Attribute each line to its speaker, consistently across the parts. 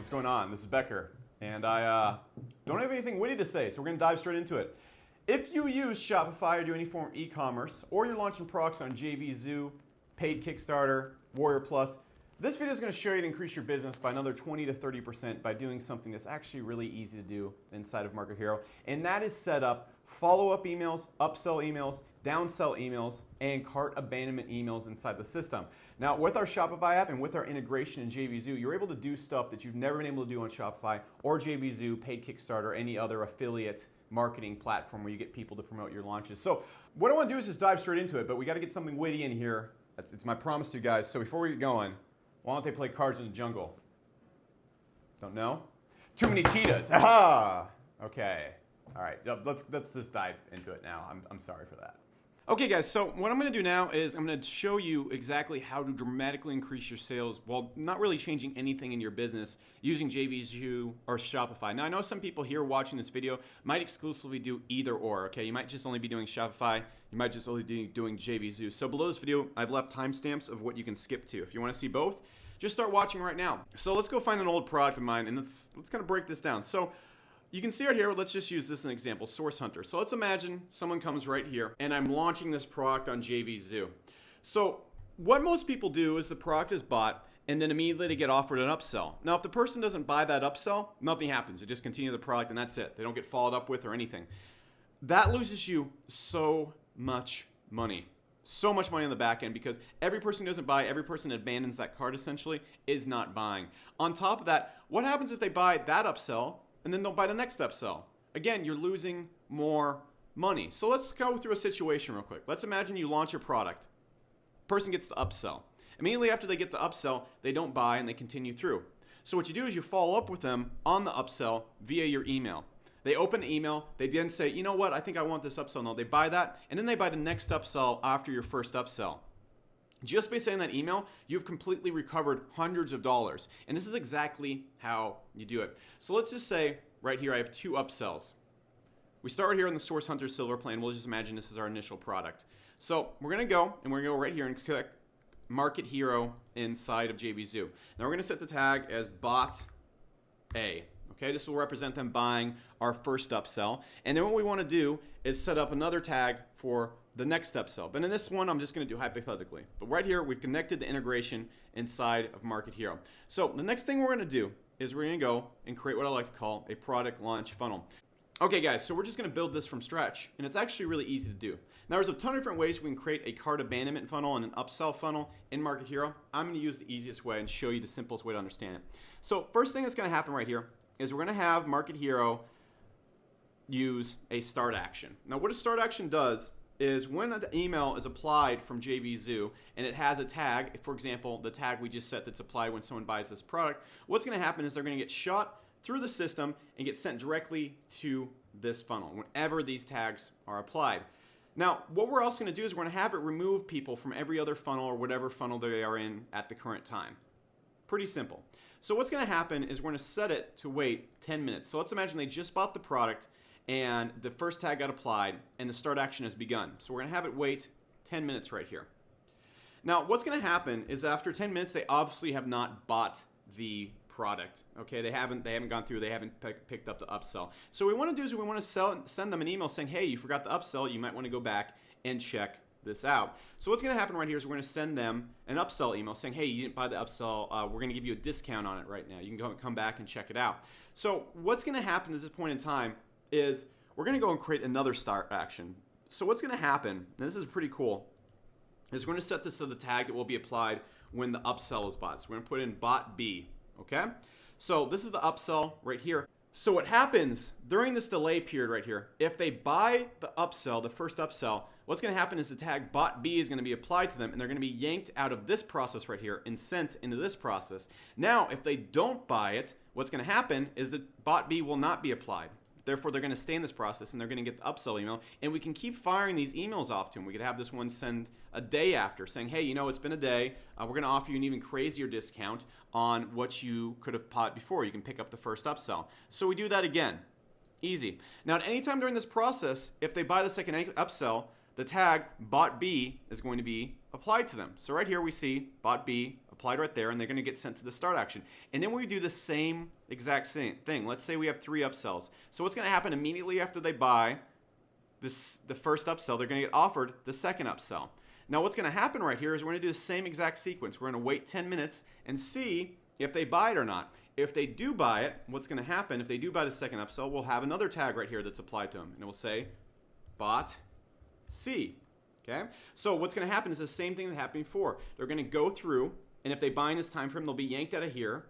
Speaker 1: what's going on? This is Becker, and I don't have anything witty to say, so we're going to dive straight into it. If you use Shopify or do any form of e-commerce, or you're launching products on JVzoo, paid Kickstarter, Warrior Plus, this video is going to show you to increase your business by another 20 to 30% by doing something that's actually really easy to do inside of Market Hero, and that is set up follow-up emails, upsell emails, downsell emails, and cart abandonment emails inside the system. Now, with our Shopify app and with our integration in JVzoo, you're able to do stuff that you've never been able to do on Shopify or JVzoo, paid Kickstarter, any other affiliate marketing platform where you get people to promote your launches. So what I want to do is just dive straight into it, but we got to get something witty in here. It's my promise to you guys. So before we get going, why don't they play Cards in the Jungle? Don't know? Too many cheetahs. Aha! Okay. All right. Let's just dive into it now. I'm sorry for that. Okay, guys. So what I'm going to do now is I'm going to show you exactly how to dramatically increase your sales while not really changing anything in your business using JVzoo or Shopify. Now, I know some people here watching this video might exclusively do either or. Okay, you might just only be doing Shopify. You might just only be doing JVzoo. So below this video, I've left timestamps of what you can skip to. If you want to see both, just start watching right now. So let's go find an old product of mine and let's kind of break this down. So you can see right here, let's just use this as an example, Source Hunter. So let's imagine someone comes right here and I'm launching this product on JVzoo. So what most people do is the product is bought and then immediately they get offered an upsell. Now, if the person doesn't buy that upsell, nothing happens. They just continue the product and that's it. They don't get followed up with or anything. That loses you so much money. So much money on the back end because every person who doesn't buy, every person that abandons that cart essentially is not buying. On top of that, what happens if they buy that upsell and then don't buy the next upsell? Again, you're losing more money. So let's go through a situation real quick. Let's imagine you launch your product. Person gets the upsell. Immediately after they get the upsell, they don't buy and they continue through. So what you do is you follow up with them on the upsell via your email. They open the email, they then say, you know what, I think I want this upsell. No, they buy that, and then they buy the next upsell after your first upsell. Just by saying that email, you've completely recovered hundreds of dollars. And this is exactly how you do it. So let's just say right here I have two upsells. We start right here on the Source Hunter Silver plan. We'll just imagine this is our initial product. So we're going to go and we're going to go right here and click Market Hero inside of JVzoo. Now we're going to set the tag as Bot A. Okay, this will represent them buying our first upsell. And then what we want to do is set up another tag for the next upsell. But in this one, I'm just going to do hypothetically. But right here, we've connected the integration inside of Market Hero. So the next thing we're going to do is we're going to go and create what I like to call a product launch funnel. Okay, guys, so we're just going to build this from scratch. And it's actually really easy to do. Now, there's a ton of different ways we can create a cart abandonment funnel and an upsell funnel in Market Hero. I'm going to use the easiest way and show you the simplest way to understand it. So first thing that's going to happen right here is we're going to have Market Hero use a start action. Now, what a start action does is when an email is applied from JVzoo and it has a tag, for example, the tag we just set that's applied when someone buys this product, what's going to happen is they're going to get shot through the system and get sent directly to this funnel whenever these tags are applied. Now, what we're also going to do is we're going to have it remove people from every other funnel or whatever funnel they are in at the current time. Pretty simple. So what's going to happen is we're going to set it to wait 10 minutes. So let's imagine they just bought the product and the first tag got applied and the start action has begun. So we're going to have it wait 10 minutes right here. Now, what's going to happen is after 10 minutes, they obviously have not bought the product. Okay, they haven't gone through, they haven't picked up the upsell. So what we want to do is we want to send them an email saying, hey, you forgot the upsell. You might want to go back and check this out. So what's going to happen right here is we're going to send them an upsell email saying, hey, you didn't buy the upsell. We're going to give you a discount on it right now. You can come back and check it out. So what's going to happen at this point in time is we're going to go and create another start action. So what's going to happen, and this is pretty cool, is we're going to set this to the tag that will be applied when the upsell is bought. So we're going to put in Bot B, okay? So this is the upsell right here. So what happens during this delay period right here, if they buy the upsell, the first upsell, what's going to happen is the tag Bot B is going to be applied to them and they're going to be yanked out of this process right here and sent into this process. Now, if they don't buy it, what's going to happen is that Bot B will not be applied. Therefore, they're going to stay in this process and they're going to get the upsell email. And we can keep firing these emails off to them. We could have this one send a day after saying, hey, you know, it's been a day. We're going to offer you an even crazier discount on what you could have bought before. You can pick up the first upsell. So we do that again. Easy. Now, at any time during this process, if they buy the second upsell, the tag Bot B is going to be applied to them. So right here we see Bot B applied right there, and they're going to get sent to the start action. And then we do the same exact same thing. Let's say we have 3 upsells. So what's going to happen immediately after they buy the first upsell, they're going to get offered the second upsell. Now what's going to happen right here is we're going to do the same exact sequence. We're going to wait 10 minutes and see if they buy it or not. If they do buy it, what's going to happen, if they do buy the second upsell, we'll have another tag right here that's applied to them. And it will say, bought C. Okay? So what's going to happen is the same thing that happened before. They're going to go through, and if they buy in this time frame, they'll be yanked out of here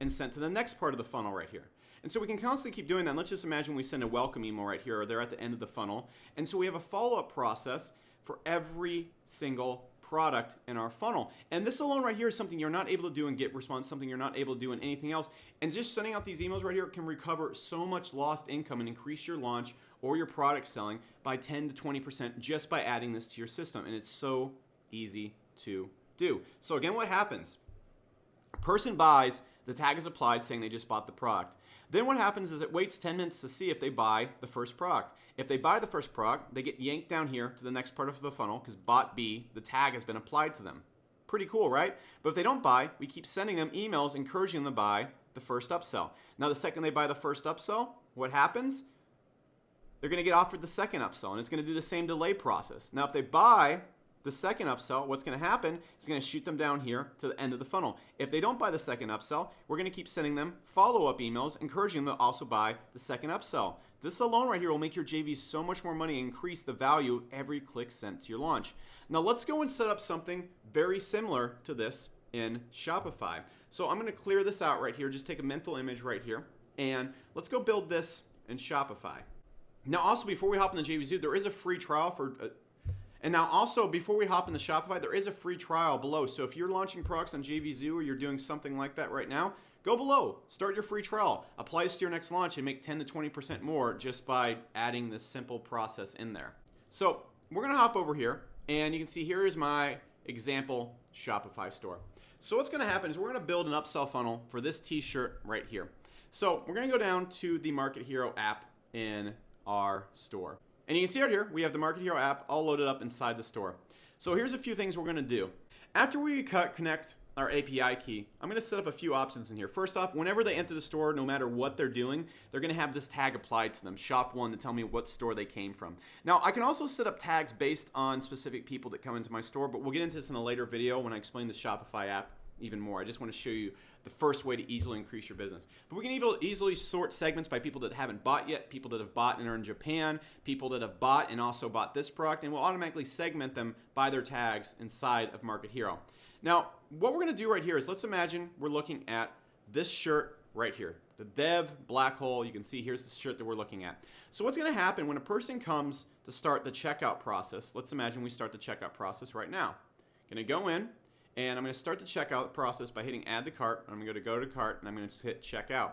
Speaker 1: and sent to the next part of the funnel right here. And so we can constantly keep doing that. Let's just imagine we send a welcome email right here, or they're at the end of the funnel. And so we have a follow-up process for every single product in our funnel. And this alone right here is something you're not able to do in Get Response, something you're not able to do in anything else. And just sending out these emails right here can recover so much lost income and increase your launch or your product selling by 10 to 20% just by adding this to your system. And it's so easy to do. So again, what happens? A person buys, the tag is applied saying they just bought the product. Then what happens is it waits 10 minutes to see if they buy the first product. If they buy the first product, they get yanked down here to the next part of the funnel because bought B, the tag has been applied to them. Pretty cool, right? But if they don't buy, we keep sending them emails encouraging them to buy the first upsell. Now the second they buy the first upsell, what happens? They're going to get offered the second upsell, and it's going to do the same delay process. Now if they buy the second upsell, what's going to happen is going to shoot them down here to the end of the funnel. If they don't buy the second upsell, we're going to keep sending them follow-up emails encouraging them to also buy the second upsell. This alone right here will make your JV so much more money and increase the value of every click sent to your launch. Now let's go and set up something very similar to this in Shopify. So I'm going to clear this out right here, just take a mental image right here, and let's go build this in Shopify. Now also before we hop in the JVzoo, there is a free trial for and now also, before we hop into Shopify, there is a free trial below. So if you're launching products on JVzoo or you're doing something like that right now, go below, start your free trial, apply this to your next launch and make 10 to 20% more just by adding this simple process in there. So we're gonna hop over here and you can see here is my example Shopify store. So what's gonna happen is we're gonna build an upsell funnel for this t-shirt right here. So we're gonna go down to the Market Hero app in our store. And you can see right here, we have the Market Hero app all loaded up inside the store. So here's a few things we're gonna do. After we connect our API key, I'm gonna set up a few options in here. First off, whenever they enter the store, no matter what they're doing, they're gonna have this tag applied to them, shop1, to tell me what store they came from. Now, I can also set up tags based on specific people that come into my store, but we'll get into this in a later video when I explain the Shopify app even more. I just want to show you the first way to easily increase your business. But we can easily sort segments by people that haven't bought yet, people that have bought and are in Japan, people that have bought and also bought this product, and we'll automatically segment them by their tags inside of Market Hero. Now, what we're going to do right here is let's imagine we're looking at this shirt right here, the Dev Black Hole. You can see here's the shirt that we're looking at. So what's going to happen when a person comes to start the checkout process? Let's imagine we start the checkout process right now. Going to go in. And I'm going to start the checkout process by hitting add to cart. I'm going to go to cart and I'm going to hit checkout.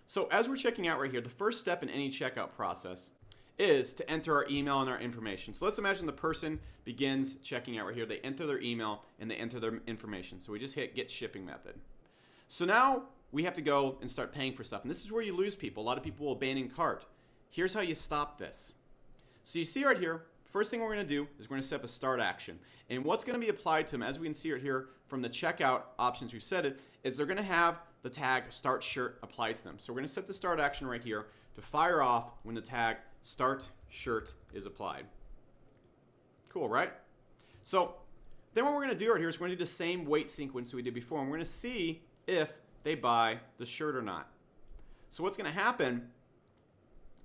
Speaker 1: So as we're checking out right here, the first step in any checkout process is to enter our email and our information. So let's imagine the person begins checking out right here. They enter their email and they enter their information. So we just hit get shipping method. So now we have to go and start paying for stuff. And this is where you lose people. A lot of people will abandon cart. Here's how you stop this. So you see right here, first thing we're going to do is we're going to set up a start action. And what's going to be applied to them, as we can see right here from the checkout options we've set it, is they're going to have the tag start shirt applied to them. So we're going to set the start action right here to fire off when the tag start shirt is applied. Cool, right? So then what we're going to do right here is we're going to do the same wait sequence we did before. And we're going to see if they buy the shirt or not. So what's going to happen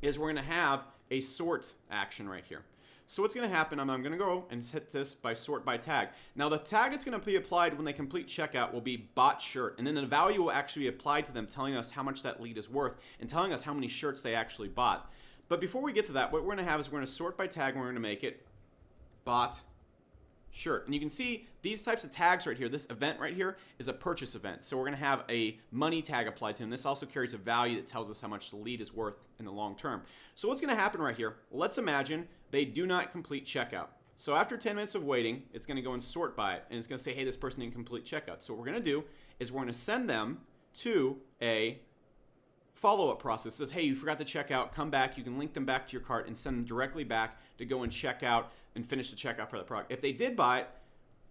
Speaker 1: is we're going to have a sort action right here. So what's going to happen, I'm going to go and hit this by sort by tag. Now the tag that's going to be applied when they complete checkout will be bought shirt. And then the value will actually be applied to them, telling us how much that lead is worth and telling us how many shirts they actually bought. But before we get to that, what we're going to have is we're going to sort by tag and we're going to make it bought shirt. And you can see these types of tags right here. This event right here is a purchase event. So we're going to have a money tag applied to them. This also carries a value that tells us how much the lead is worth in the long term. So what's going to happen right here? Let's imagine they do not complete checkout. So after 10 minutes of waiting, it's going to go and sort by it. And it's going to say, hey, this person didn't complete checkout. So what we're going to do is we're going to send them to a follow-up process. It says, hey, you forgot to check out. Come back. You can link them back to your cart and send them directly back to go and check out and finish the checkout for the product. If they did buy it,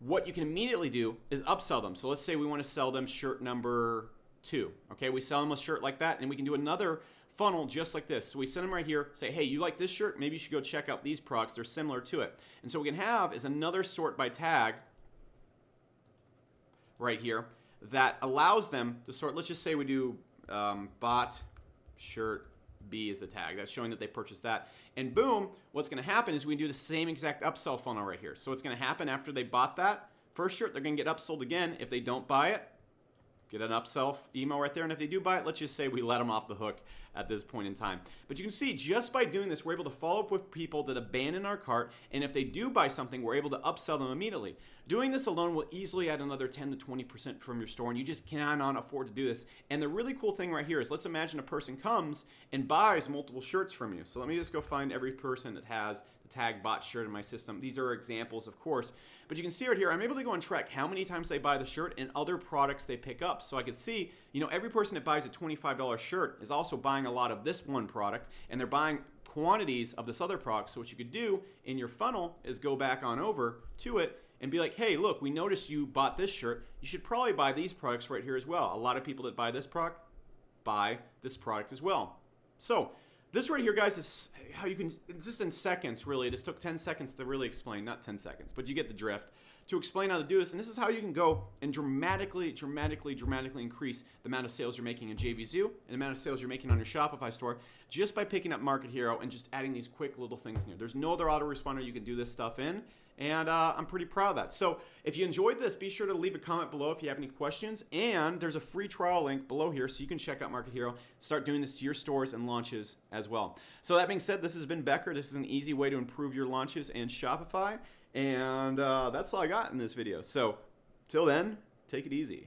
Speaker 1: what you can immediately do is upsell them. So let's say we want to sell them shirt number 2. Okay, we sell them a shirt like that, and we can do another funnel just like this. So we send them right here, say, hey, you like this shirt? Maybe you should go check out these products. They're similar to it. And so what we can have is another sort by tag right here that allows them to sort. Let's just say we do bought shirt B is the tag. That's showing that they purchased that. And boom, what's going to happen is we do the same exact upsell funnel right here. So what's going to happen after they bought that first shirt, they're going to get upsold again. If they don't buy it, get an upsell email right there. And if they do buy it, let's just say we let them off the hook at this point in time. But you can see just by doing this, we're able to follow up with people that abandon our cart. And if they do buy something, we're able to upsell them immediately. Doing this alone will easily add another 10 to 20% from your store. And you just cannot afford to do this. And the really cool thing right here is let's imagine a person comes and buys multiple shirts from you. So let me just go find every person that has the tag bot shirt in my system. These are examples, of course. But you can see right here, I'm able to go and track how many times they buy the shirt and other products they pick up. So I could see, every person that buys a $25 shirt is also buying a lot of this one product, and they're buying quantities of this other product. So what you could do in your funnel is go back on over to it and be like, hey, look, we noticed you bought this shirt. You should probably buy these products right here as well. A lot of people that buy this product buy this product as well. So this right here, guys, is how you can, just in seconds, really. This took 10 seconds to really explain, not 10 seconds, but you get the drift, to explain how to do this. And this is how you can go and dramatically increase the amount of sales you're making in JVzoo and the amount of sales you're making on your Shopify store just by picking up Market Hero and just adding these quick little things in here. There's no other autoresponder you can do this stuff in, and I'm pretty proud of that. So if you enjoyed this, be sure to leave a comment below if you have any questions, and there's a free trial link below here so you can check out Market Hero, start doing this to your stores and launches as well. So that being said, this has been Becker. This is an easy way to improve your launches in Shopify, and that's all I got in this video. So till then, take it easy.